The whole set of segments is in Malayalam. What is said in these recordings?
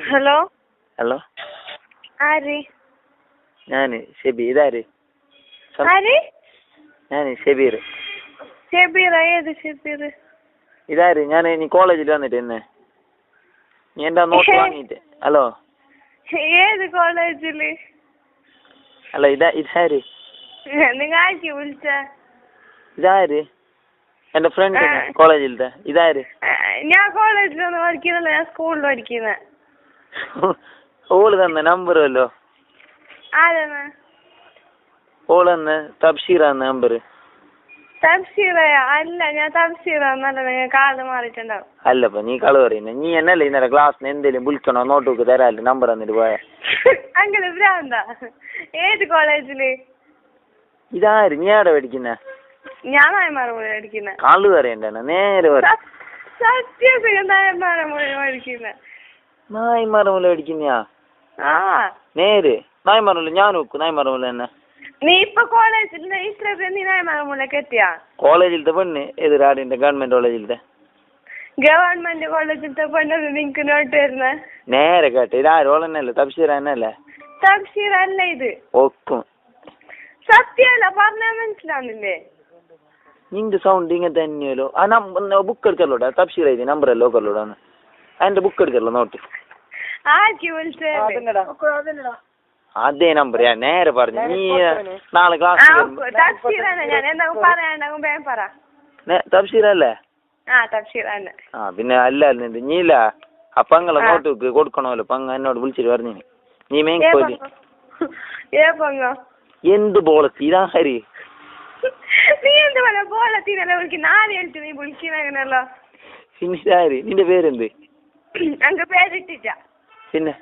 ഹലോ ഹലോ ആര്? ഞാന് ഷബീർ. ഇതാര്? ആര്? ഞാന് ഷബീർ. ഷബീർ? ഏത് ഷബീർ? ഇതാര്? ഞാൻ നീ കോളേജിൽ വന്നിട്ട് ഇന്ന് നീ എന്താ നോട്ട് വാങ്ങിട്ട്? ഹലോ ഏത് കോളേജില്? അല്ല ഇതാര്? നിങ്ങൾ ആക്കി വിളിച്ച? ഇതാര്? എന്റെ ഫ്രണ്ട് കോളേജിലത്തെ. ഇതാര്? ഞാൻ കോളേജിലൊന്നും പഠിക്കുന്നില്ല, ഞാൻ സ്കൂളിൽ പഠിക്കുന്ന. ഓള് തന്നെ നമ്പറല്ലോ. ആരാണ്? ഓള് തന്നെ തബ്ഷീറ നമ്പർ. തബ്ഷീറയാ? അല്ല, ഞാൻ തബ്ഷീറന്നല്ല, നിങ്ങൾ കാർഡ് മാറിയിട്ടുണ്ടാവും. അല്ലപ്പ നീ കള് പറയുന്നേ. നീ എന്നല്ലേ ഇന്നലെ ക്ലാസ്സിന് എന്തേലും വിളിക്കണോ നോട്ട് ബുക്ക് തരാല്ലേ നമ്പർ തന്നിട്ട് പോയാ? അങ്ങനെ ഭ്രാന്താ? ഏത് കോളേജില്? ഇതാര്? നീ എവിടെ പഠിക്കുന്നേ? ഞാൻ നായന്മാരമൂല പഠിക്കുന്ന. കള്ളു പറയണ്ട, നേരെ പറ. സത്യം നായന്മാരമൂല പഠിക്കുന്ന. നായ്മറമൂല പഠിക്കുന്നയാ? ആ നേര് നായ്മറമൂല. ഞാൻ നോക്കൂ നായ്മറമൂല തന്നെ. നീ ഇപ്പൊ കോളേജിൽ ഇത്ര നീ നായന്മാരമൂലക്ക് എത്തിയാ? കോളേജിലത്തെ പെണ്ണ് എതിരാടിന്റെ ഗവൺമെന്റ് കോളേജിലത്തെ. ഗവൺമെന്റ് കോളേജിലത്തെ പെണ്ണത് നിങ്ങക്ക് നോട്ട് വരുന്ന? നേരെ കേട്ടെ. ഇതാരോളന്നല്ലേ? തബ്ഷീറ തന്നെയല്ലേ? തബ്ഷീർ അല്ല ഇത്. ഒക്കും സത്യമല്ല, പറഞ്ഞാൽ മനസ്സിലാവുന്നില്ലേ? നിന്റെ സൗണ്ട് ഇങ്ങനെ തന്നെയല്ലോ. ആ ബുക്ക് എടുക്കല്ലോടാ. തബ്ഷീറ ഇത് നമ്പർ അല്ലോ നോക്കല്ലോടാന്ന്. അതിന്റെ ബുക്ക് എടുക്കല്ലോ നോട്ട്. ആക്കി വിളിച്ചേ? അതേ നമ്പർ ഞാൻ നേരെ പറഞ്ഞു. നീ നാളെ ക്ലാസ് തബ്ഷീറാണ്. ഞാൻ എന്തെങ്കിലും പറയാനുണ്ടാകും വേഗം പറ. തബ്ഷീറല്ലേ? ആ തബ്ഷീറാണ്. ആ പിന്നെ അല്ല നീ ഇല്ല ആ പങ്ങളെ നോട്ട് ബുക്ക് കൊടുക്കണമല്ലോ. പങ്ക എന്നോട് വിളിച്ചിട്ട് പറഞ്ഞു. നീ മേങ്കോലി എന്ത് ബോളത്തി? ഇതാരി? നീ എന്ത് പോലെ ബോളത്തിനല്ല വിളിക്കുന്ന? ആദ്യം നീ വിളിക്കുന്നല്ലോ. പിന്നെ ഇതാര്? നിന്റെ പേരെന്ത്? അങ്ങ് പേരിട്ടിട്ട. പിന്നെ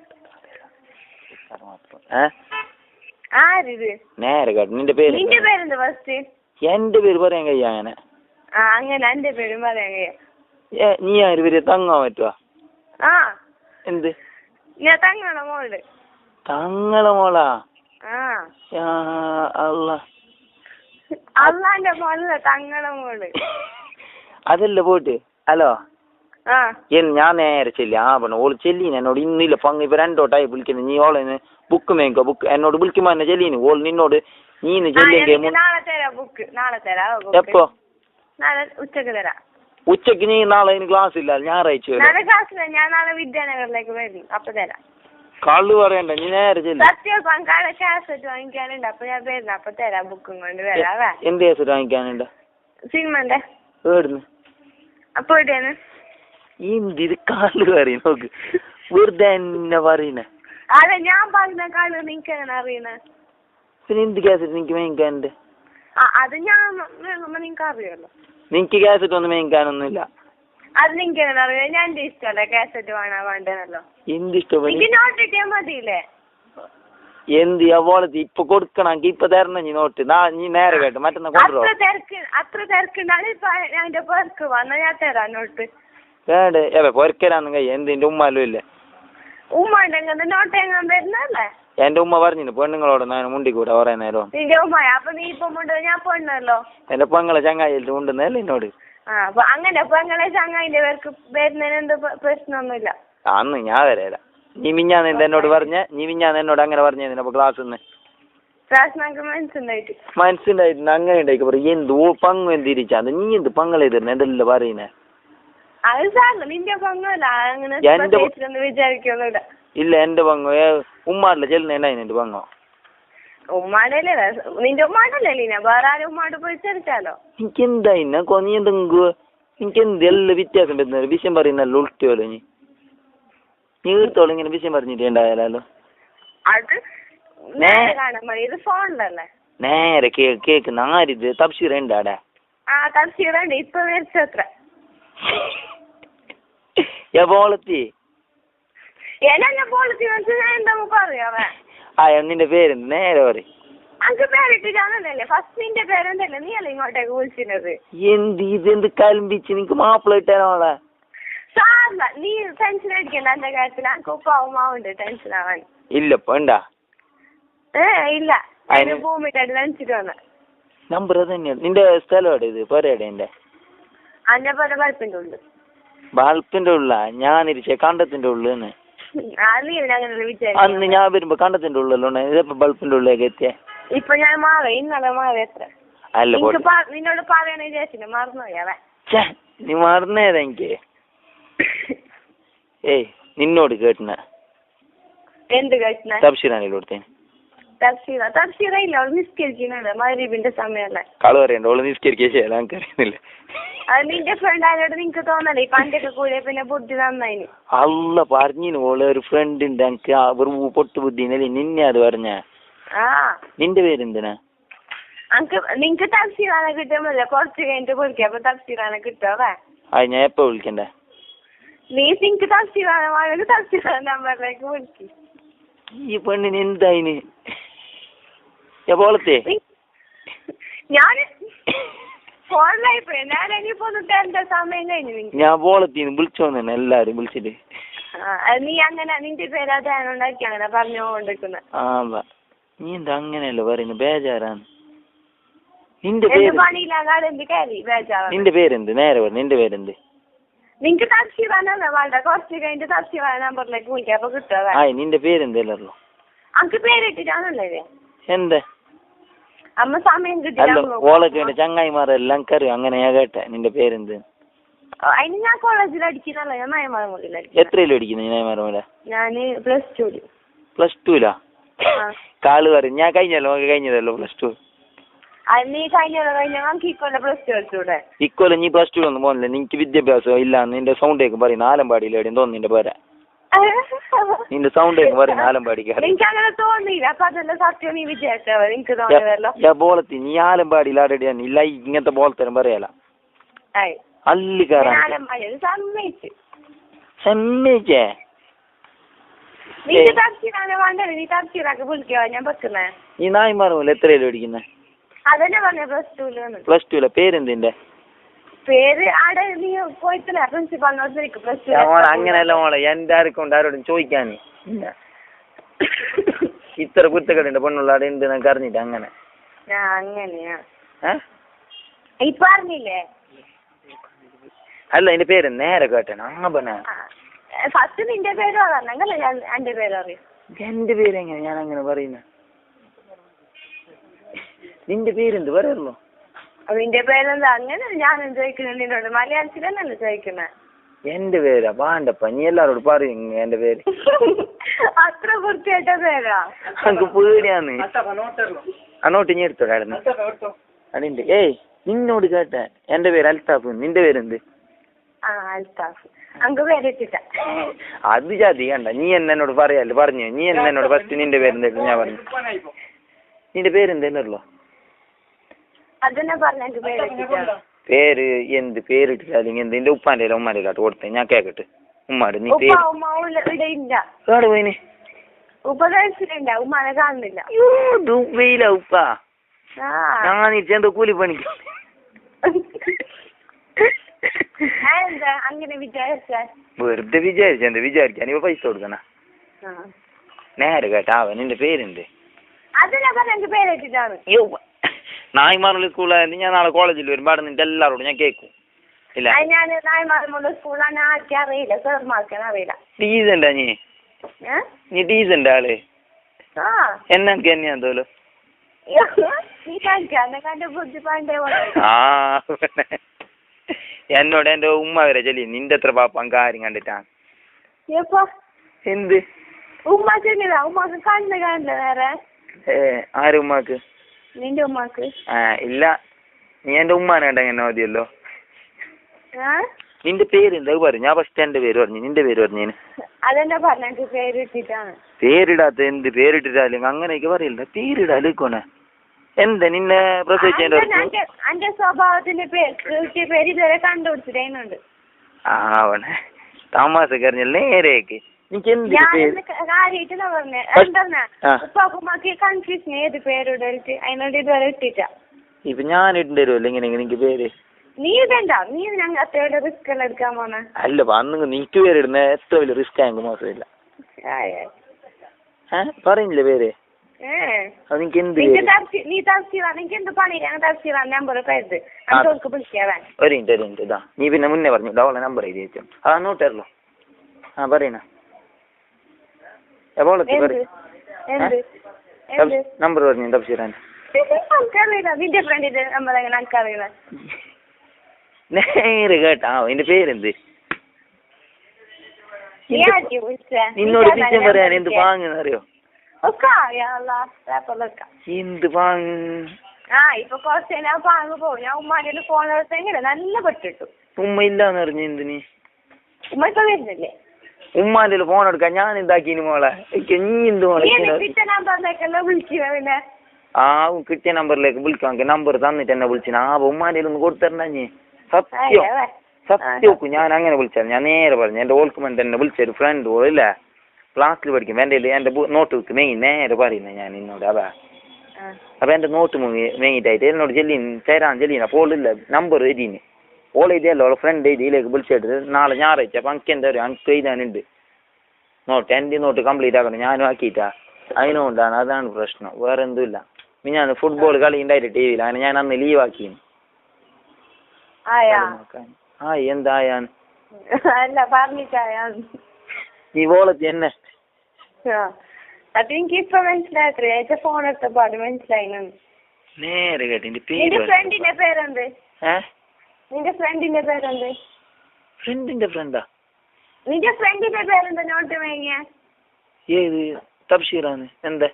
ആരിത്? നേരെ കേട്ടോ. നിന്റെ പേര്? നിന്റെ പേരെന്ത് ഫസ്റ്റ്? എന്റെ പേര് പറയാൻ കഴിയാ അങ്ങനെ? ആ അങ്ങനെ എന്റെ പേരും പറയാൻ കഴിയാ. നീ ആര് പേര്? തങ്ങാൻ പറ്റുവാ? ആ എന്ത്? ഞാൻ തങ്ങളെ മോള്. തങ്ങളെ മോളാ? ആ അള്ളാന്റെ മോളല്ല, തങ്ങളെ മോള്. അതല്ല പോട്ട്. ഹലോ ആ ഞാൻ നേരെ ചെല്ലി. ആ പറഞ്ഞു ഓള് ചെല്ലീന് എന്നോട്. ഇന്നില്ല പങ്ക് ഇപ്പൊ രണ്ടോട്ടായി വിളിക്കുന്നത്. നീ ഓളെ ബുക്ക് മേങ്കോ. ബുക്ക് എന്നോട് വിളിക്കുമ്പോ തന്നെ ചെല്ലീന്. ഓള് നിന്നോട് നീന്ന് ചെല്ലിയെങ്കിൽ നാളെ തരാം ബുക്ക്. നാളെ തരാം. എപ്പോ? നാളെ ഉച്ചക്ക് തരാം. ഉച്ചക്ക്? നീ നാളെ അതിന് ക്ലാസ് ഇല്ല, ഞായറാഴ്ച വരും. നാളെ ക്ലാസ്സില്ല, ഞാൻ നാളെ വിദ്യാനഗറിലേക്ക് വരും, അപ്പൊ തരാം. കള്ളു പറയണ്ട, നീ നേരെ ചെല്ലി. സത്യം പങ്കാളെ കാസറ്റ് വാങ്ങിക്കാനുണ്ട്, അപ്പൊ ഞാൻ വരുന്നു, അപ്പൊ തരാം. ബുക്കും കൊണ്ട് വരാവേ. എന്ത് കാസറ്റ് വാങ്ങിക്കാനുണ്ട്? സിനിമന്റെ. എവിടുന്ന്? അപ്പൊ എവിടെയാണ്? എന്തിത് കള്ളു പറയും നോക്ക്. വെറുതെ എന്നെ പറയുന്നേ. അതെ, ഞാൻ പറഞ്ഞ കള്ളു നിനക്ക് എങ്ങനെ അറിയുന്നേ? പിന്നെ എന്ത് കാസറ്റ് നിനക്ക് മേങ്ങിക്കാനുണ്ട്? അത് ഞാൻ വാങ്ങുമ്പോ നിനക്ക് അറിയാലോ. നിനക്ക് കാസറ്റ് ഒന്നും മേങ്ങിക്കാനൊന്നുമില്ല. അത് നിനക്ക് എങ്ങനെ അറിയാം? ഞാൻ എന്റെ ഇഷ്ടമല്ലേ കാസറ്റ് വേണോ വേണ്ടല്ലോ. എന്തിഷ്ടം? എനിക്ക് നോട്ട് കിട്ടിയാൽ മതിയില്ലേ? എന്ത് അവളത്തി ഇപ്പൊ കൊടുക്കണമെങ്കിൽ ഇപ്പൊ തരണം. നീ നോട്ട് നീ നേരെ കേട്ടോ. മറ്റന്നാ കൊണ്ടുവരോ? അത്ര തിരക്കുണ്ടാണ്. ഇപ്പൊ എന്റെ പേർക്ക് വന്നാ ഞാൻ തരാം നോട്ട്. വേണ്ടേ പൊരക്കരാന്ന് കൈ. എന്തിന്റെ ഉമ്മാലും ഇല്ലേ? ഉമ്മ നോട്ട് എങ്ങനെ വരുന്നല്ലേ? എന്റെ ഉമ്മ പറഞ്ഞു പെണ്ണുങ്ങളോട് ഞാൻ മുണ്ടിക്കൂടെ കുറെ നേരം. നിന്റെ ഉമ്മ? അപ്പൊ നീ ഇപ്പൊ മുണ്ട്, ഞാൻ പെണ്ണല്ലോ. എന്റെ പെങ്ങളെ ചങ്ങായി ഉണ്ടെന്നല്ലേ എന്നോട്. അപ്പൊ അങ്ങനെ പെങ്ങളെ ചങ്ങായിന്റെ പേർക്ക് വരുന്നതിന് എന്ത് പ്രശ്നമൊന്നുമില്ല. അന്ന് ഞാൻ വരേല. നീ മിഞ്ഞാന്ന് എന്നോട് പറഞ്ഞ. നീ മിഞ്ഞാന്ന് എന്നോട് അങ്ങനെ പറഞ്ഞു. അപ്പൊ ക്ലാസ് മനസ്സിലായിട്ട് അങ്ങനെ ഉണ്ടായിക്ക് പറയും. എന്ത് പങ്ക് എന്തിരിച്ചാന്ന് നീ എന്ത് പങ്ങളെ തരുന്ന എന്തെല്ലാം പറയുന്നേ? അത് സാറില്ല, നിന്റെ പങ്കല്ല. അങ്ങനെ വിചാരിക്കൊന്നുമില്ല. ഇല്ല എന്റെ പങ്കോ ഉമ്മാടില്ല ചെല്ലുന്ന എന്റെ പങ്കോ. ഉമ്മാടല്ലേ? നിന്റെ ഉമ്മാടല്ലേ? വേറെ ആരും ഉമ്മാട് പോയി ചെറിച്ചാലോ? എനിക്ക് എന്താ നീ എന്തെങ്കിലും എനിക്ക് എന്തെല്ലാം വ്യത്യാസം വരുന്നത്? വിഷയം പറയുന്നല്ലോ ഉൾട്ടിയോലോ. നീ ഈർത്തോളം ഇങ്ങനെ വിഷയം പറഞ്ഞിട്ട് ഉണ്ടായാലോ? അത് നേരെ കാണാൻ മതി. ഇത് ഫോണിലല്ലേ? നേരെ കേക്കുന്ന ആരിത്? തബ്ഷീറ ഉണ്ടാടാ? ആ തബ്ഷീറ ഉണ്ട്. ഇപ്പൊ മരിച്ചത്ര. പോളത്തി പോളത്തി ഞാൻ എന്താ പറയാവേ? നിന്റെ പേരെന്ത്? നേരെ പറയും. അനക്ക് പേരിട്ടിട്ടാണല്ലേ? ഫസ്റ്റ് നിന്റെ പേരെന്തല്ലേ? നീ അല്ലേ ഇങ്ങോട്ടേക്ക് വിളിച്ചിരുന്നത്? എന്ത് കലമ്പിച്ച് നിനക്ക് മാപ്പിള ഇട്ടാനോളെ? സാറില്ല, നീ ടെൻഷൻ അടിക്കണ്ട എന്റെ കാര്യത്തിൽ. അനക്ക് ഉപ്പാവുമാവുണ്ട് ടെൻഷൻ ആവാൻ. ഇല്ലപ്പ ഉണ്ടാ? ഇല്ല, ഭൂമിട്ട് ടെൻഷൻ വന്ന നമ്പർ തന്നെയാണ്. നിന്റെ സ്ഥലം എവിടെ? ഇത് പോരടെ? എന്റെ അന്റെ പോലെ ബൾപ്പിന്റെ ഉള്ളു. ബൾപ്പിന്റെ ഉള്ള ഞാൻ ഇരിച്ചേ കണ്ടത്തിന്റെ ഉള്ളു. അന്ന് ഞാൻ വരുമ്പോ കണ്ടത്തിന്റെ ഉള്ളല്ലോ ഇതെപ്പോ ബൾബിന്റെ ഉള്ളിലേക്ക് എത്തിയ ഇപ്പൊ ഞാൻ മാറി ഇന്നലെ മാറി എത്ര അല്ല നിന്നോട് പറയണ വിചാരിച്ചില്ല മറന്നുപോയാവേ നീ മറന്നേതാ എനിക്ക് ഏയ് നിന്നോട് കേട്ടന എന്ത് കേട്ടന തബ്ഷീറാനിൽ കൊടുത്തേ തബ്ഷീറ ഇല്ല അവള് നിസ്കരിക്കുന്നുണ്ട് മഗ്‌രിബിന്റെ സമയല്ലേ കളു പറയണ്ട അവള് നിസ്കരിക്കുക ചെയ്യാൻ എനിക്ക് അറിയുന്നില്ല അത് നിന്റെ ഫ്രണ്ട് ആയതുകൊണ്ട് നിനക്ക് തോന്നല്ലേ ഈ പണ്ടൊക്കെ കൂടിയ പിന്നെ ബുദ്ധി നന്നായിന് അല്ല പറഞ്ഞു ഓളെ ഒരു ഫ്രണ്ട് ഉണ്ട് എനിക്ക് അവർ പൊട്ടു ബുദ്ധി നിന്നെ അത് പറഞ്ഞ നിന്റെ പേരെന്തിനാ നിങ്ങക്ക് തബ്സീറാനെ കിട്ടുമല്ലോ കുറച്ച് കഴിഞ്ഞിട്ട് വിളിക്കാം അപ്പൊ തബ്സീറാനെ കിട്ടുമേ അത് ഞാൻ എപ്പോ വിളിക്കണ്ടേ നീ നിങ്ങക്ക് തബ്സീറാനെ വേണമെങ്കിൽ തബ്സീറാ നമ്പറിലേക്ക് വിളിക്കും ഈ പെണ്ണിന് എന്തായിന് പോളത്തെ ഞാൻ ഫോണിലായി പോയി ഞാൻ ഇനിയിപ്പോ എന്താ സമയം കഴിഞ്ഞു ഞാൻ പോളത്തിന് വിളിച്ചോന്നെ എല്ലാരും വിളിച്ചിട്ട് നീ അങ്ങനെ നിന്റെ പേര് അതാണ് ഉണ്ടാക്കി അങ്ങനെ പറഞ്ഞുകൊണ്ടിരിക്കുന്ന നീ എന്താ അങ്ങനെയല്ലോ പറയുന്നു ബേജാറാണ് നിന്റെ പേരെന്ത് നേരെ പറഞ്ഞു നിന്റെ പേരെന്ത് നിങ്ങക്ക് തബ്സീറാനല്ലേ വേണ്ട കുറച്ച് കഴിഞ്ഞിട്ട് തബ്സീറാ നമ്പറിലേക്ക് വിളിക്കാം അപ്പൊ കിട്ടുക നിന്റെ പേരെന്തല്ലോ അനക്ക് പേരിട്ടിട്ടാണല്ലേ എന്താ അമ്മ സമയം അല്ല ഓളൊക്കെ ഉണ്ട് ചങ്ങായിമാരെല്ലാം കറി അങ്ങനെ ഞാൻ കേട്ടെ നിന്റെ പേരെന്ത് അതിന് ഞാൻ കോളേജിൽ അടിക്കുന്നല്ല ഞാൻ നയമാറമുള്ള എത്രയിലും അടിക്കുന്നു നയമാറമുല ഞാന് +2 +2 കാള് പറയും ഞാൻ കഴിഞ്ഞതല്ലോ +2 നീ കഴിഞ്ഞ നമുക്ക് ഇക്കൊല്ലം +2 എടുത്തൂടെ ഇക്കൊല്ലം നീ +2 ഒന്നും പോകുന്നില്ല നിനക്ക് വിദ്യാഭ്യാസം ഇല്ല നിന്റെ സൗണ്ട് കേൾക്കും പറയും ആലമ്പാടിയിൽ എവിടെയും തോന്നുന്നു നിന്റെ പേരാ നിന്റെ സൗണ്ട് കേൾക്കും പറയും ആലമ്പാടിക്ക് എനിക്ക് അങ്ങനെ തോന്നിയില്ല അപ്പൊ അതെല്ലാം സത്യം നീ വിചാരിച്ചോ നിനക്ക് തോന്നിയതല്ലോ ബോളത്തി നീ ആലമ്പാടിയിൽ ആടെയാണ് ഇല്ല ഇങ്ങനത്തെ ബോളത്തരം പറയാല അല്ലി കയറാൻ സമ്മതിച്ചേ ഈ നായ്മാറുമല്ലോ എത്രയിലും അടിക്കുന്നേ അതന്നെ പറഞ്ഞ +2 പേരെന്തിന്റെ പേര് ആടെ നീ പോയിട്ടില്ല പ്രിൻസിപ്പാളിനോട് അങ്ങനെയല്ല മോളെ എന്റെ ആരോടും ചോദിക്കാന് ഇത്ര കുറ്റക്കെട്ടുണ്ട് പെണ്ണുള്ള ആടെ ഉണ്ട് എന്നൊക്കെ അറിഞ്ഞിട്ട് അങ്ങനെ അങ്ങനെയാ ഇപ്പൊ അറിഞ്ഞില്ലേ അല്ല എന്റെ പേര് നേരെ കേട്ടേ ഫസ്റ്റ് നിന്റെ പേര് പറഞ്ഞല്ലേ ഞാൻ എന്റെ പേര് അറിയും എന്റെ പേര് എങ്ങനെ ഞാൻ അങ്ങനെ പറയുന്ന നിന്റെ പേരെന്ത് പറയുള്ളൂ നിന്റെ പേരെന്താ അങ്ങനെ ഞാനും ചോദിക്കുന്നത് നിന്നോട് മലയാളത്തിലല്ലേ ചോദിക്കുന്നത് എന്റെ പേരാ പാണ്ടപ്പ നീ എല്ലാരോട് പറയും എന്റെ പേര് അത്ര വൃത്തിയായിട്ട പേരാ എനിക്ക് പേടിയാന്ന് നോട്ട് ഇനി എടുത്തോടായിരുന്നു അതിന്റെ ഏയ് നിന്നോട് കേട്ടെ എന്റെ പേര് അൽത്താഫ് നിന്റെ പേരെന്ത് അൽത്താഫ് അങ്ക് പേരിട്ടിട്ട അത് ജാതി കണ്ട നീ എന്നോട് പറയാല്ലോ പറഞ്ഞു നീ എന്നോട് ഫസ്റ്റ് നിന്റെ പേരെന്താ ഞാൻ പറഞ്ഞു നിന്റെ പേരെന്തല്ലോ അതന്നെ പറഞ്ഞ പേര് എന്ത് പേരിട്ടില്ല എന്ത് നിന്റെ ഉപ്പാന്റെ ഉമ്മാന്റെ കൊടുത്തേ ഞാൻ കേക്കട്ടെ ഉമ്മാട് നീ പേര് പോയിന് ഉപദേശിലുണ്ട ഉമ്മാനെ കാണുന്നില്ല ദുബൈയില ഉപ്പ ഞാൻ എന്തോ കൂലിപ്പണിക്ക് അങ്ങനെ വിചാരിച്ച വെറുതെ വിചാരിച്ചെന്ത് വിചാരിക്കാൻ ഇപ്പൊ പൈസ കൊടുക്കണ നേരെ കേട്ടാ നിന്റെ പേരെന്ത് അതന്നെ പറഞ്ഞ പേരിട്ടിട്ടാണ് നായ്മാറുള്ള സ്കൂളായിരുന്നു ഞാൻ നാളെ കോളേജിൽ വരും പാടെ നിന്റെ എല്ലാവരോടും ഞാൻ കേൾക്കും ഇല്ല ഞാൻ നായ്മാറുള്ള സ്കൂളാണ് ആർക്കും അറിയില്ല സാർമാർക്കും അറിയില്ല ഡീസന്റാ നീ ഡീസന്റ് ആള് എന്നൊക്കെ തന്നെയാ തോലോ എന്നോട് എന്റെ ഉമ്മ വരെ ചെല്ലി നിന്റെ എത്ര പാപ്പം കാര്യം കണ്ടിട്ടാണ് എന്ത് ഉമ്മ ചെല്ലില്ല ഉമ്മക്ക് കണ്ണ് കാണില്ല നേരെ ആര് ഉമ്മാക്ക് നിന്റെ ഉമ്മാക്ക് ഇല്ല നീ എന്റെ ഉമ്മാനെ കണ്ട എങ്ങനെ മതിയല്ലോ നിന്റെ പേരെന്താ പറയും ഞാൻ ഫസ്റ്റ് എന്റെ പേര് പറഞ്ഞു നിന്റെ പേര് പറഞ്ഞു അതെന്നെ പറഞ്ഞ പേരിട്ടിട്ടാണ് പേരിടാത്ത എന്ത് പേരിട്ടിട്ടാലും അങ്ങനെയൊക്കെ പറയില്ല പേരിടാലേക്കോണേ എന്താ നിന്നെ പ്രസവിച്ചതിന്റെ സ്വഭാവത്തിന്റെ പേര് ഇതുവരെ കണ്ടുപിടിച്ചിട്ടുണ്ട് ആവണേ താമസൊക്കെ അറിഞ്ഞല്ലേ നേരെയൊക്കെ കാര്യമായിട്ട് പറഞ്ഞ എന്താ ഉപ്പാക്കുമ്മക്ക് കൺഫ്യൂഷൻ ഏത് പേരിടലിട്ട് അതിനോട് ഇതുവരെ ഇട്ടിട്ടാ ഇപ്പൊ ഞാൻ ഇട്ടു തരുമല്ലോ ഇങ്ങനെ എനിക്ക് പേര് നീ ഇടണ്ട നീ ഞങ്ങൾ അത്രയുടെ റിസ്ക് എല്ലാം എടുക്കാൻ പോണ അല്ല അന്ന് നിനക്ക് പേരിടുന്ന എത്ര വലിയ റിസ്ക് ആയെങ്കിൽ മോശമില്ല പറയുന്നില്ലേ പേര് നിനക്ക് എന്ത് നീ തഫ്സീറാണെങ്കിൽ എന്ത് പണി ഞങ്ങൾ തഫ്സീറാ നമ്പർ പേര് വിളിക്കാവാൻ ഒരു മിനിറ്റ് ഇതാ നീ പിന്നെ മുന്നേ പറഞ്ഞു അവളെ നമ്പർ എഴുതി വെച്ചോ നോട്ടല്ലോ പറയണ എപ്പോഴത്തെ പറ എന്ത് എന്ത് നമ്പർ പറഞ്ഞു തപ്സീറാൻ എനിക്കറിയില്ല. നിന്റെ ഫ്രണ്ടിന്റെ നമ്പർ എങ്ങനെ എനിക്കറിയില്ല. നേരെ കേട്ടാ എന്റെ പേരെന്ത് നീ ആക്കി വിളിച്ചേ? നിന്നോട് വിഷയം പറയാൻ എന്ത് വാങ്ങുന്ന അറിയോ? എന്ത് വാങ്ങ ഇപ്പൊ കുറച്ച് ഞാൻ പാങ്ങ് പോകും. ഞാൻ ഉമ്മാന്റെ ഫോൺ എടുത്തെങ്കിലും നല്ല പെട്ടിട്ടു. ഉമ്മ ഇല്ലാന്ന് പറഞ്ഞു എന്തിന്? ഉമ്മ ഇപ്പൊ വരുന്നില്ലേ? ഉമ്മാന്റെ ഫോൺ എടുക്കാൻ ഞാൻ എന്താക്കിന് മോളെ? നീ എന്ത് മോളെ നമ്പറിലേക്കല്ല വിളിക്കുക? പിന്നെ കിട്ടിയ നമ്പറിലേക്ക് വിളിക്കാൻ നമ്പർ തന്നിട്ട് എന്നെ വിളിച്ചിന്. ഉമ്മാന്റെ ഒന്ന് കൊടുത്തരണ്ടേ? സത്യം സത്യം ഞാൻ അങ്ങനെ വിളിച്ചാൽ ഞാൻ നേരെ പറഞ്ഞു. എന്റെ ഓൾക്ക് വേണ്ടി എന്നെ വിളിച്ചൊരു ഫ്രണ്ട് പോലില്ലേ, ക്ലാസ്സിൽ പഠിക്കും. എന്റെ നോട്ട് ബുക്ക് മെങ്ങി നേരെ പറയുന്നത് ഞാൻ എന്നോട്. അപ്പൊ എന്റെ നോട്ട് മെങ്ങിട്ടായിട്ട് എന്നോട് ചേരാൻ ചെല്ലീന പോളില്ല നമ്പർ എഴുതിന്. ഓൾ എഴുതിയല്ലോ ഓളെ ഫ്രണ്ട് എഴുതി ഇതിലേക്ക് വിളിച്ചിട്ട് നാളെ ഞായറാഴ്ച അപ്പൊ അനക്ക് എന്താ പറയുക, അനക്ക് എഴുതാനുണ്ട് നോട്ട്. എന്റെ നോട്ട് കംപ്ലീറ്റ് ആക്കണം ഞാനും ആക്കിയിട്ടാ. അതിനുകൊണ്ടാണ്, അതാണ് പ്രശ്നം, വേറെ എന്തുമില്ല. ഞാൻ ഫുട്ബോൾ കളി ഉണ്ടായിട്ട് ടി വിയിൽ അങ്ങനെ ഞാൻ അന്ന് ലീവ് ആക്കിന്. എന്തായാൻ നീ വോളത്തി എന്നെ അതെനിക്കിപ്പൊ മനസ്സിലായ ഫോൺ എടുത്തപ്പാട് മനസ്സിലായി. നേരെ കേട്ടി. നിന്റെ ഫ്രണ്ടിന്റെ പേരെന്ത്? നിന്റെ ഫ്രണ്ടിന്റെ പേരെന്ത്? ഫ്രണ്ടിന്റെ ഫ്രണ്ടാ? നിന്റെ ഫ്രണ്ടിന്റെ പേരെന്താ നോട്ട് വാങ്ങിയ? ഏത് തബ്ഷീറാണ്? എന്താ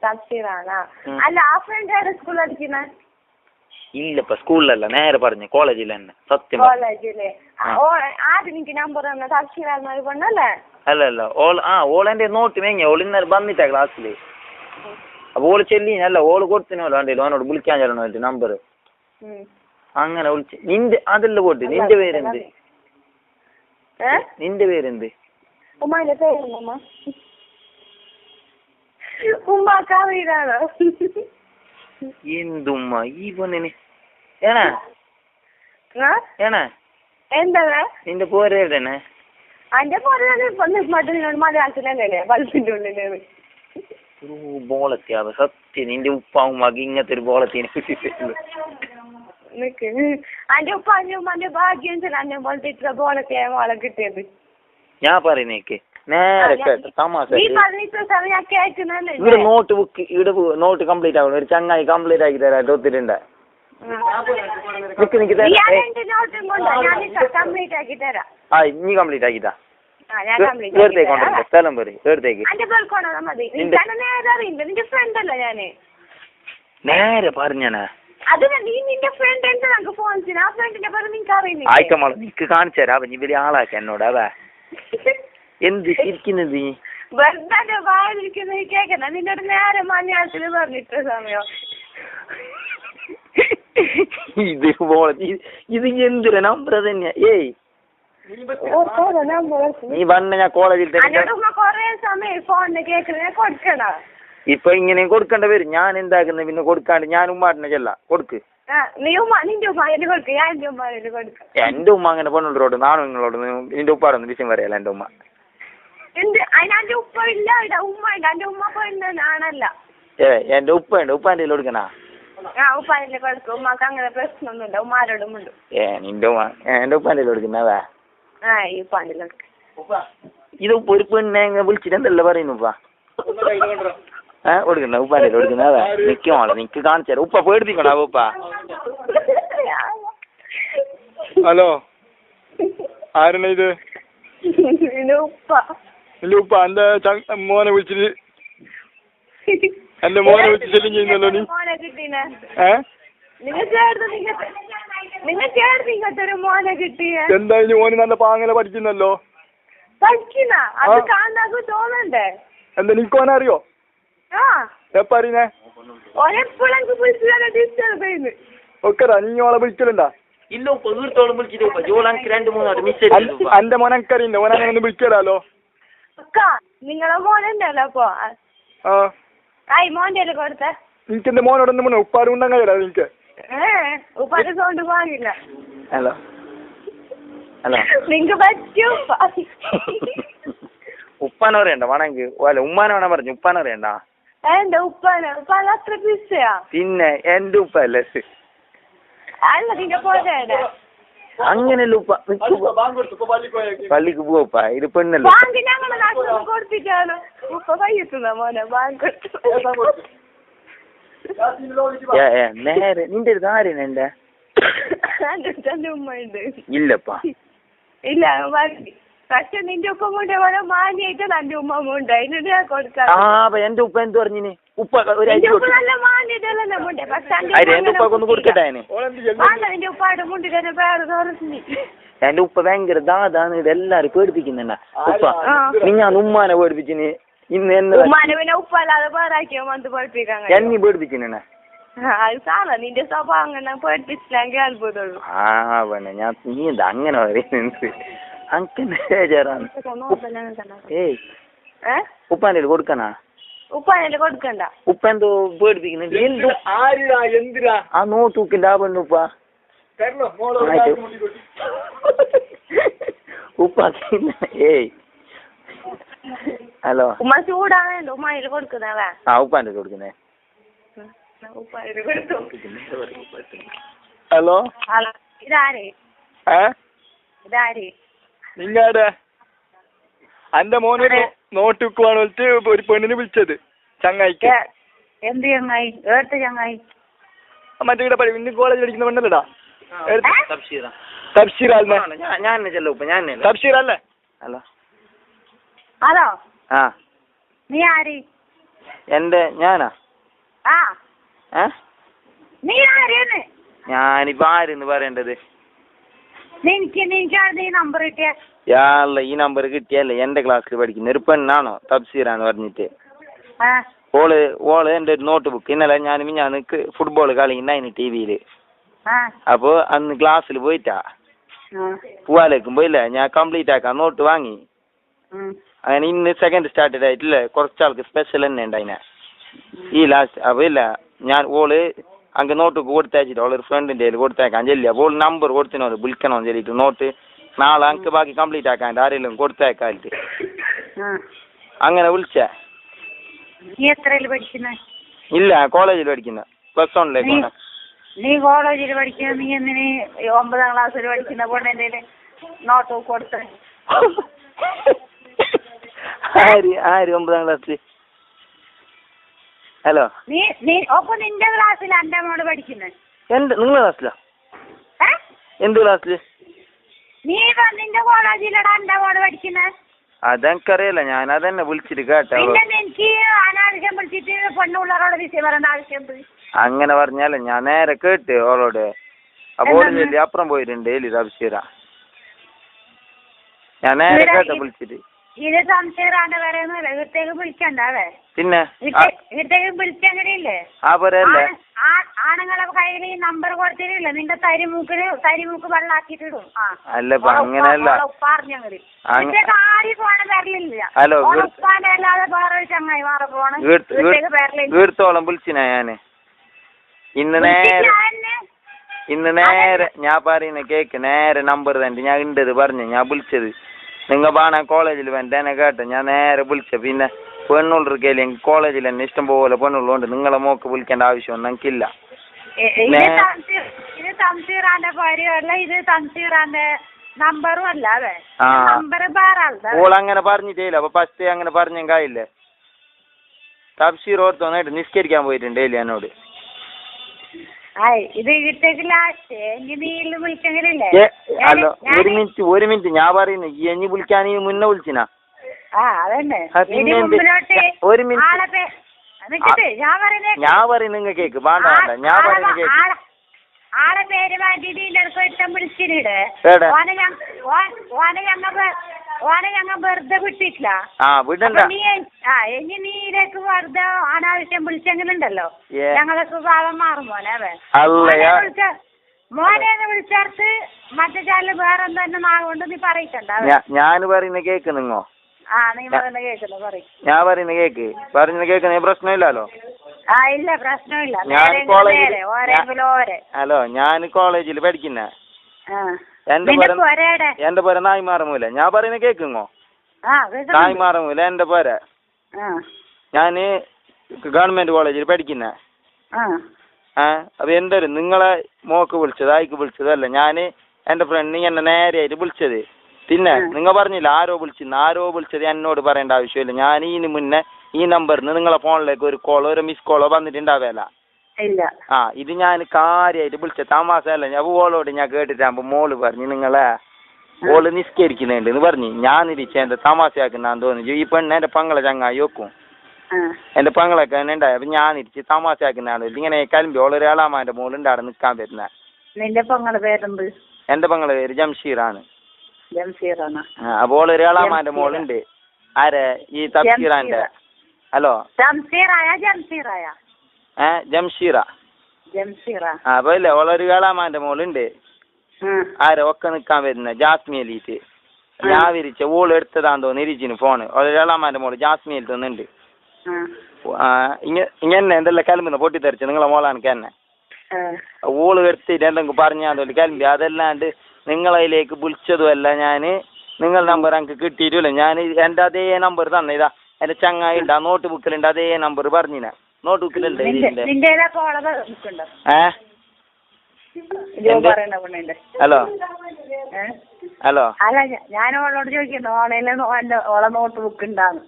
തബ്ഷീറാണാ? അല്ല ആ ഫ്രണ്ട് ഏത് സ്കൂളിൽ പഠിക്കുന്ന? ഇല്ലപ്പ സ്കൂളിലല്ല, നേരെ പറഞ്ഞു കോളേജിൽ തന്നെ. സത്യം കോളേജില്? ആദ്യം നിനക്ക് നമ്പർ തന്ന തബ്ഷീറാന്ന് പറഞ്ഞല്ലേ? അല്ല ഓളെന്റെ നോട്ട് വേങ്ങിയ ഓൾ ഇന്നലെ വന്നിട്ടാ ക്ലാസ്സില്. അപ്പൊ ഓള് ചെല്ലീനല്ല, ഓള് കൊടുത്തിനല്ലോ വേണ്ടല്ലോ ഓനോട് വിളിക്കാൻ ചെല്ലണോ നമ്പർ. അങ്ങനെ വിളിച്ച് നിന്റെ അതെല്ലാം പോട്ട്. നിന്റെ പേരെന്ത്? നിന്റെ പേരെന്ത്? ഉമ്മാന്റെ പേരെന്താ? ഉമ്മാക്കറിയില്ലാണോ? എന്തുമ്മ ഈ പൊന്നിന് ഏണാ എന്താ നിന്റെ പോരേടനെ? അന്റെ പോലെ മലയാളത്തിലല്ലേ ബൾബിന്റെ ഉള്ളില് ബോളത്തിയാ സത്യം. നിന്റെ ഉപ്പാവും മകി ഇങ്ങനത്തെ ഒരു ബോളത്തിന് നിക്ക്. അന്റെ ഉപ്പാന്റെ ഉമ്മാന്റെ ഭാഗ്യം അന്നെ പോലത്തെ ഇത്ര ബോളത്തിയായ മോളെ കിട്ടിയത്. ഞാൻ പറയുന്നേക്ക് നേരെ കേട്ടോ തമാശ. ഇവിടെ നോട്ട് ബുക്ക് ഇവിടെ നോട്ട് കംപ്ലീറ്റ് ആവണം. ഒരു ചങ്ങായി കംപ്ലീറ്റ് ആക്കി തരാം ഒത്തിട്ടുണ്ട്. നീ കംപ്ലീറ്റ് ആക്കിട്ടാ എടുത്തേക്കൊണ്ടേ സ്ഥലം പറയും എടുത്തേക്ക്. നേരെ പറഞ്ഞാ ആയിക്കോളെ നിക്ക് കാണിച്ചു തരാം. നീ വലിയ ആളാക്ക എന്നോട്. അവ എന്ത് ശരിക്കുന്നത് നീ? നിന്നോട് നേരെ മലയാളത്തിൽ പറഞ്ഞിട്ട് സമയം ഇത് എന്തിനാ നമ്പർ തന്നെയാ? ഏയ് നീ വന്ന ഞാൻ കോളേജിൽ ഇപ്പൊ ഇങ്ങനെ കൊടുക്കേണ്ട വരും. ഞാൻ എന്താക്കുന്നത് പിന്നെ കൊടുക്കാണ്ട് ഞാൻ ഉമ്മാട്ടിനെ ചെല്ല കൊടുക്ക്. എന്റെ ഉമ്മ അങ്ങനെ പെണ്ണോട് നാണു നിങ്ങളോട് നിന്റെ ഉപ്പാടൊന്ന് വിഷയം പറയാല. എന്റെ ഉമ്മ എന്റെ ഉപ്പ ഉണ്ട്. ഉപ്പാന്റെ കൊടുക്കണ അങ്ങനെ പ്രശ്നമൊന്നുമില്ല. ഉമ്മാരോടും ഉണ്ട്. നിന്റെ ഉമ്മ എന്റെ ഉപ്പാന്റെ കൊടുക്കുന്നവ ഇത് ഒരു പെണ്ണെ വിളിച്ചിട്ട് എന്തല്ല പറയുന്നു ഉപ്പ കൊടുക്കണ്ട. ഉപ്പാന്റെ കൊടുക്കുന്നവ നിക്കോളെ നിക്ക് കാണിച്ചു തരാം. ഉപ്പ പേടിപ്പിക്കണ ഉപ്പ. ഹലോ ആരാണ് ഇത്? ഉപ്പ എന്റെ മോനെ വിളിച്ചിട്ട് എന്റെ മോനെ വിളിച്ച് ശല്യം ചെയ്യുന്നല്ലോ നീ. എന്തായാലും മോന് നല്ല പാങ്ങനെ പഠിക്കുന്നല്ലോ. എന്താ നിക്കോനെ അറിയോ? എപ്പ അറിയുന്നേ? ഒക്കെടാ നീ ഓളെ വിളിക്കലുണ്ടാ? എന്റെ മോനെ എനിക്കറിയില്ല. ഓനെ ഒന്ന് വിളിക്കലാലോ. നിങ്ങളെ മോനുണ്ടല്ലോ അപ്പൊ മോന്റെ കൊടുത്ത എനിക്ക് എന്റെ മോനോടൊന്നും ഉപ്പാരും ഉണ്ടെങ്കിലാ നിനക്ക് ഉപ്പാന്റെ സൗണ്ട് വാങ്ങില്ല. ഹലോ ഹലോ നിങ്ങക്ക് പറ്റൂ ഉപ്പാനെ പറയണ്ട വേണമെങ്കിൽ അല്ല ഉമ്മാനെ വേണ പറഞ്ഞു. ഉപ്പാനെ അറിയണ്ട. എന്റെ ഉപ്പാന അത്ര പിസയാ? പിന്നെ എന്റെ ഉപ്പ അല്ലേ? അല്ല നിന്റെ പോലെ അങ്ങനെയല്ല ഉപ്പ പള്ളിക്ക് പോവാ ഇത് പെണ്ണല്ലോ ബാങ്ക് ഞങ്ങളെ നാട്ടിൽ കൊടുത്തിട്ടാണ് ഉപ്പ പയ്യത്തുന്ന മോനെ ബാങ്ക് നേരെ നിന്റെ ഒരു കാര്യം എന്റെ ഉമ്മ ഉണ്ട് ഇല്ലപ്പാ ഇല്ല പക്ഷെ നിന്റെ ഉപ്പ കൊണ്ട് പോലെ മാനിയായിട്ട് എന്റെ ഉമ്മ ഉണ്ട് അതിനോട് ഞാൻ കൊടുക്കാം. എന്റെ ഉപ്പ എന്ത് പറഞ്ഞു ഉപ്പ ഒരു നല്ല മാനിയതല്ലേ മുണ്ടേ പക്ഷെ എന്റെ ഉപ്പൊന്ന് കൊടുക്കട്ടെ നിന്റെ ഉപ്പാട് മുണ്ടിട്ട് പേര് തുറന്നു. എന്റെ ഉപ്പ ഭയങ്കര ദാദാന്ന് ഇതെല്ലാരും പേടിപ്പിക്കുന്നുണ്ട ഉപ്പ ഞാൻ ഉമ്മാനെ പേടിപ്പിച്ചിന് ഇന്ന് ഉമ്മാനെ പിന്നെ ഉപ്പല്ലാതെ പേരാക്കിയോ വന്ന് പേടിപ്പിക്കാൻ എന്നീ പേടിപ്പിക്കുന്നെ അത് സാധാ നിന്റെ സ്വഭാവം അങ്ങനെ പേടിപ്പിച്ചില്ലെങ്കിൽ അത്ഭുതമുള്ളൂ. ഞാൻ നീ എന്താ അങ്ങനെ പറയുന്നത് അങ്കേറാണ് ഏയ് ഉപ്പാൻ്റെ കൊടുക്കണ ഉപ്പാനെ കൊടുക്കണ്ട ഉപ്പ എന്തോ പേടിപ്പിക്കുന്നുണ്ട് ആ നോട്ടൂക്കിന്റെ ആ പെണ്ണു ഉപ്പ ഉപ്പ ഏയ് ഹലോ ഉമ്മ ചൂടാണല്ലോ ഉമ്മയിൽ കൊടുക്കുന്നവ ഉപ്പാൻ്റെ കൊടുക്കുന്നേ ഉപ്പായിട്ട് കൊടുത്തു. ഹലോ ഇതാരേ ഇതാരേ നിങ്ങടെ എന്റെ മോനൊരു നോട്ട് വെക്കുവാണ് വിളിച്ച് ഒരു പെണ്ണിനെ വിളിച്ചത് ചങ്ങായിക്ക്. എന്ത് ചങ്ങായി ഏട്ട് ചങ്ങായി മറ്റേ ഇവിടെ ഇന്ന് കോളേജ് പഠിക്കുന്ന പെണ്ണല്ലടാ തബ്ഷീർ തബ്ഷീർ അല്ലേ? ഹലോ ഹലോ ആ നീ ആര്? ഞാനാ നീ ആരെന്ന് ഞാനിപ്പോ ആരെന്ന് പറയേണ്ടത്? നിനക്കാണ് ഈ നമ്പർ കിട്ടിയ? ഈ നമ്പർ കിട്ടിയല്ലേ എന്റെ ക്ലാസ്സിൽ പഠിക്കുന്ന ഒരു പെണ്ണാണോ തബ്സീറാന്ന് പറഞ്ഞിട്ട് ഓള് എന്റെ ഒരു നോട്ട് ബുക്ക് ഇന്നലെ ഞാൻ ഫുട്ബോൾ കളിക്കുന്നായിരുന്നു ടിവിയില്. അപ്പൊ അന്ന് ക്ലാസ്സിൽ പോയിട്ടാ പൂവാലേക്കും പോയില്ല ഞാൻ കംപ്ലീറ്റ് ആക്കാൻ നോട്ട് വാങ്ങി. അങ്ങനെ ഇന്ന് സെക്കൻഡ് സ്റ്റാർട്ടഡ് ആയിട്ടില്ലേ കുറച്ചാൾക്ക് സ്പെഷ്യൽ തന്നെ ഉണ്ടായിനെ ഈ ലാസ്റ്റ്. അപ്പൊ ഇല്ല ഞാൻ അങ്ങ് നോട്ട് കൊടുത്തയച്ചിട്ട് ഓളൊരു ഫ്രണ്ടിന്റെ കയ്യിൽ കൊടുത്തേക്കാൻ ചെല്ലിയ അപ്പോൾ നമ്പർ കൊടുത്തിനോ വിളിക്കണോന്ന് ചെല്ലിട്ട് നോട്ട് നാളെ അങ്ക് ബാക്കി കംപ്ലീറ്റ് ആക്കാൻ ആരെങ്കിലും കൊടുത്തേക്കാലിട്ട് അങ്ങനെ വിളിച്ചേ. ഇല്ല കോളേജിൽ പഠിക്കുന്ന +1 നീ കോളേജിൽ പഠിക്കുന്ന നീ എന്തിന് 9ാം ക്ലാസ്സിൽ പഠിക്കുന്ന പെണ്ണിന്റെ നോട്ട് കൊടുത്ത? ആര് 9ാം ക്ലാസ്സിൽ? ഹലോ ഒപ്പം നിന്റെ ക്ലാസ്സിൽ എന്റെ മോള് പഠിക്കുന്നത്? നിങ്ങളെ ക്ലാസ്സിലോ? എന്ത് ക്ലാസ്സില്? നീ നിന്റെ കോളേജിലടാ എന്റെ മോള് പഠിക്കുന്നത്? അതെനിക്കറിയില്ല ഞാൻ അതന്നെ വിളിച്ചിട്ട് കേട്ടോ. പിന്നെ എനിക്ക് അനാവശ്യം വിളിച്ചിട്ട് പെണ്ണുള്ളവരോട് വിഷയം പറയേണ്ട ആവശ്യം? അങ്ങനെ പറഞ്ഞാലേ ഞാൻ നേരെ കേട്ട് ഓളോട്. അപ്പോൾ അപ്പുറം പോയിട്ടുണ്ട് തബ്സീറ. ഞാൻ നേരെ കേട്ട വിളിച്ചിട്ട് ഇത് സംശയറാണ്ട് പറയുന്നില്ല വീട്ടേക്ക് വിളിക്കണ്ടാവേ. പിന്നെ വീട്ടേക്ക് വിളിച്ചങ്ങനെയില്ലേ ആണുങ്ങളെ കയ്യിൽ ഈ നമ്പർ കൊടുത്തിട്ടില്ല നിന്റെ തരിമൂക്ക് വെള്ളാക്കിട്ടിടും. അല്ലപ്പ അങ്ങനെയല്ല പറഞ്ഞങ്ങട് ആരും ഫോണ് വരലില്ല. ഉപ്പാന്റെ അല്ലാതെ വേറെ ചങ്ങായി വേറെ ഫോണ് വീർത്തോളം വിളിച്ചിനാ ഞാന് ഇന്ന് നേരെ ഞാൻ പറയുന്ന കേക്ക് നേരെ നമ്പർ തന്നെ ഞാൻ ഉണ്ടത് പറഞ്ഞു ഞാൻ വിളിച്ചത്. നിങ്ങൾ പാണ കോളേജിൽ വേണ്ട എന്നെ കേട്ടോ ഞാൻ നേരെ വിളിച്ച. പിന്നെ പെണ്ണുള്ളവർക്കല്ലേ കോളേജിൽ തന്നെ ഇഷ്ടം പോലെ പെണ്ണുള്ളതുകൊണ്ട് നിങ്ങളെ മോക്ക് വിളിക്കേണ്ട ആവശ്യമൊന്നും എനിക്കില്ല. ഓൾ അങ്ങനെ പറഞ്ഞിട്ടേയില്ല. അപ്പൊ ഫസ്റ്റ് അങ്ങനെ പറഞ്ഞെങ്കായില്ലേ തബ്സീർ ഓർത്തോന്നായിട്ട് നിസ്കരിക്കാൻ പോയിട്ടുണ്ട് എന്നോട്. ഒരു മിനിറ്റ് ഞാൻ പറയുന്നു ഇനി വിളിക്കാൻ മുന്നേ വിളിച്ചിനാ? ഒരു മിനിറ്റ് ഞാൻ പറയുന്ന നിങ്ങ കേക്ക് വേണ്ട വേണ്ട ഞാൻ പറയുന്ന കേക്ക്. ആളെ പേര് മാറ്റിട്ട് ഇഷ്ടം വിളിച്ചിട്ട് ഞങ്ങൾ വെറുതെ വിട്ടിട്ടില്ല. ഇനി നീരേക്ക് വെറുതെ അനാവശ്യം വിളിച്ചെങ്കിലുണ്ടല്ലോ ഞങ്ങളെ സ്വഭാവം മാറും മോനെ. മോനെ വിളിച്ചേർത്ത് മറ്റേ ചാല് വേറെ തന്നെ നാളുകൊണ്ട് നീ പറയിക്കണ്ട. ഞാൻ പറയുന്ന കേക്ക് നിങ്ങോ? നീ പറയുന്ന കേൾക്കുന്നു പറയും. ഞാൻ പറയുന്ന കേക്ക് പറയുന്ന കേക്ക് പ്രശ്നമില്ലല്ലോ. ഇല്ല പ്രശ്നമില്ല. ഹലോ ഞാൻ കോളേജിൽ പഠിക്കുന്ന എന്റെ പോരെ നായ്മാറമൂല. ഞാൻ പറയുന്ന കേക്കുങ്ങോ? നായ്മാറമൂല എന്റെ പോരെ. ഞാന് ഗവൺമെന്റ് കോളേജിൽ പഠിക്കുന്ന. അപ്പൊ എന്തൊരു നിങ്ങളെ മോക്ക് വിളിച്ചത് ആയിക്ക് വിളിച്ചതല്ല. ഞാന് എന്റെ ഫ്രണ്ട് എന്നെ നേരെയായിട്ട് വിളിച്ചത്. പിന്നെ നിങ്ങൾ പറഞ്ഞില്ല ആരോ വിളിച്ചത് എന്നോട് പറയേണ്ട ആവശ്യമില്ല. ഞാൻ ഇതിന് മുന്നേ ഈ നമ്പറിൽ നിന്ന് നിങ്ങളെ ഫോണിലേക്ക് ഒരു കോളോ ഒരു മിസ് കോളോ വന്നിട്ടുണ്ടാവില്ല. ഇല്ല. ഇത് ഞാൻ കാര്യമായിട്ട് വിളിച്ച തമാശയല്ല. ഞാൻ ഓളോട് ഞാൻ കേട്ടിട്ടാകുമ്പോ മോള് പറഞ്ഞു നിങ്ങളെ ഓള് നിസ്കരിക്കുന്നുണ്ടെന്ന് പറഞ്ഞു. ഞാൻ ഇരിച്ച എന്റെ തമാശയാക്കുന്നാന്ന് തോന്നി. ഈ പെണ്ണ് എന്റെ പങ്ങളെ ചങ്ങായി വെക്കും. എന്റെ പങ്ങളൊക്കെ തന്നെ ഉണ്ടായി. അപ്പൊ ഞാൻ ഇരിച്ച് തമാശയാക്കുന്നാണ്. ഇങ്ങനെ കലമ്പി ഓളൊരു ഏളാമാന്റെ മോളുണ്ട് അവിടെ നിൽക്കാൻ പറ്റുന്ന. നിന്റെ പങ്ങളെ പേരെന്ത്? എന്റെ പങ്ങളെ പേര് ജംഷീറാണ്. ജംഷീറാണ്. അപ്പൊ ഓളൊരു ഏളാമാന്റെ മോളുണ്ട്. ആരെ? ഈ തഫ്സീറാന്റെ. ഹലോ ജംഷീറ. അപ്പൊ ഇല്ലേ ഓളൊരു ഏളാമാന്റെ മോളുണ്ട്. ആരെ ഒക്കെ നിക്കാൻ വരുന്ന ജാസ്മിയലീറ്റ്. ഞാൻ വിരിച്ച ഓള് എടുത്തതാന്ന് തോന്നി ഇരിച്ചിന് ഫോണ്. ഓളൊരു ഏളാമാന്റെ മോള് ജാസ്മിയൽ തോന്നുന്നുണ്ട്. ഇങ്ങനെ എന്തെല്ലാം കലമ്പുന്ന പൊട്ടിത്തെറിച്ച് നിങ്ങളെ മോളാണ് തന്നെ. ഓള് എടുത്തിട്ട് എന്തെങ്കിലും പറഞ്ഞാൽ കലമ്പി. അതല്ലാണ്ട് നിങ്ങളതിലേക്ക് വിളിച്ചതുമല്ല. ഞാന് നിങ്ങൾ നമ്പർ എനിക്ക് കിട്ടിയിട്ടില്ല. ഞാൻ എന്റെ അതേ നമ്പർ തന്നെ. ഇതാ എന്റെ ചങ്ങായി ഉണ്ട്, ആ നോട്ട് ബുക്കിലുണ്ട് അതേ നമ്പർ പറഞ്ഞിന. നോട്ട് ബുക്കിലുണ്ട്. Hello hello. അല്ല ഞാൻ ഓളോട് ചോദിക്കുന്നു ഓളെ നോട്ട് ബുക്ക് ഉണ്ടാന്ന്.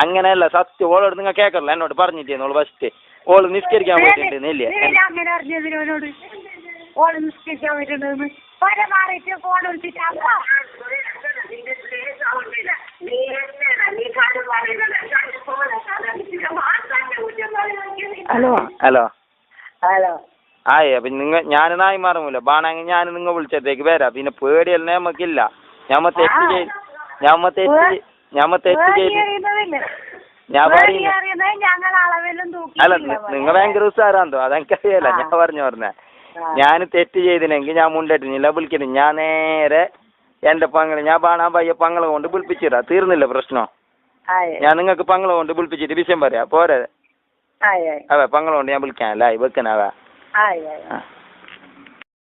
അങ്ങനെയല്ല സത്യം. ഓളോട് നിങ്ങൾ കേക്കറല്ലോ എന്നോട് പറഞ്ഞിട്ടേ ഓള് ഫസ്റ്റ് ഓള് നിസ്കരിക്കാൻ പോയിട്ടുണ്ടെന്നില്ലേ. അങ്ങനെ അറിഞ്ഞതിനോട് ഓള് നിസ്കരിക്കാൻ പോയിട്ടുണ്ടെന്ന് പരമാറിയിട്ട് ഫോൺ വിളിച്ചിട്ട് ഹലോ ഹലോ ഹലോ. ആയേ അപ്പൊ ഞാൻ നായി മാറുമല്ലോ ബാണെങ്കിൽ ഞാൻ നിങ്ങൾ വിളിച്ചത്തേക്ക് വരാം. പിന്നെ പേടിയല്ല നമ്മക്കില്ല. ഞമ്മ തെറ്റ് ചെയ്ത് ഞാൻ പറയുന്ന അല്ല നിങ്ങൾ ഭയങ്കര ഉസാറാന്തോ അതെനിക്കറിയാലോ. ഞാൻ പറഞ്ഞ ഞാൻ തെറ്റ് ചെയ്തിനെങ്കിൽ ഞാൻ മുണ്ടിട്ടില്ല വിളിക്കുന്നു. ഞാൻ നേരെ എന്റെ പങ്ങളെ ഞാൻ ബാണാൻ പയ്യ പങ്ങളെ കൊണ്ട് വിളിപ്പിച്ചിടാ. തീർന്നില്ല പ്രശ്നം. ഞാൻ നിങ്ങൾക്ക് പങ്ങളെ കൊണ്ട് വിളിപ്പിച്ചിട്ട് വിഷയം പറയാ പോരെ. അതെ പങ്ങളെ കൊണ്ട് ഞാൻ വിളിക്കാനല്ല വെക്കനാവാ.